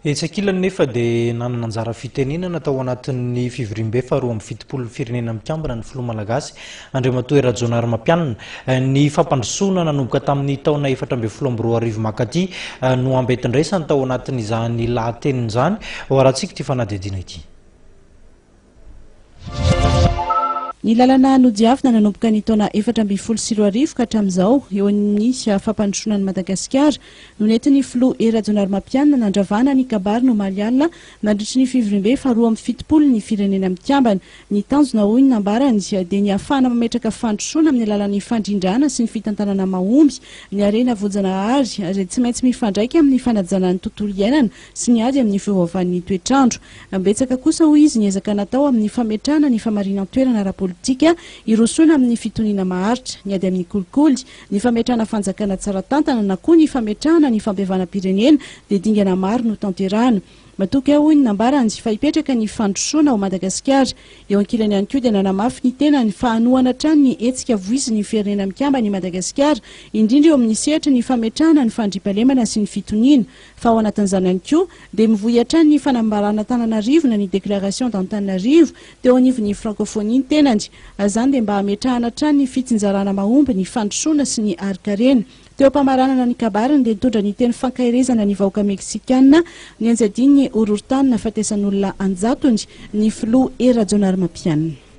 Etsakilany nefa dia nanana anjara fitenenana tao anatin'ny fivoriam-be faharoa amin'ny fitopolo firenena mikambana ny filoha malagasy Andriamatoa Rajonar Mampianina. Ny fampandrosoana nanomboka tamin'ny taona 2014 mankaty no ambetin-draisany tao anatin'izany lahateniny izany ho arahantsika ity fanadihadiana ity. Ny lalana nodiavina nanomboka ny taona 2014 ka hatramin'izao eo amin'ny fampandrosoanan'i Madagasikara no nentin'ny filoha Rajonar Mampianina nandravana ny kabary no Maliala nandritry ny fivoriam-be faharoa amin'ny fitopolo ny firenena mikambana. Ny tanjona hoy ny nambarany dia ny ahafahana mametraka fandrosoana amin'ny alalan'ny fandrindrana sy ny fitantanana mahomby, ny harena voajanahary izay tsy maintsy mifandraika amin'ny fanajana ny tontolo iainana sy ny ady amin'ny fiovaovan'ny toetrandro. Betsaka kosa hoy izy ny ezaka natao amin'ny fametrahana ny famarinan-toerana ara-politika irosoana amin'ny fitoniana maharitra, ny ady amin'ny kolikoly, ny fametrahana fanjakana tsara tantana na koa ny fametrahana ny fampihavana-pirenena dia dingana maro no tanterahana. Matoky hoy ny nambarany fa hipetraka ny fandrosoana ao Madagasikara. Eo ankilany ihany koa dia nanamafy ny tena ny fahanoana hatrany ny hetsika voizin'ny firenena mikambana i Madagasikara, indrindra eo amin'ny sehatra ny fametrahana ny fandriampahalemana sy ny fitoniana. Fa ao anatin'izany ihany koa dia mivoy hatrany ny fanambarana Antananarivo na ny déclaration d'Antananarivo teo anivon'ny francophonie ny tenany. Azany dia mba hametrahana hatrany ny fitsinjarana mahomby ny fandrosoana sy ny ari-karena. Teo am-pamaranana ny kabariny dia nitondra ny teny fankahirezana ny vahoaka Meksikana ny anjadiny Ururtan nahafatesan'olona anjatony ny filoha Rajonar Mampianina.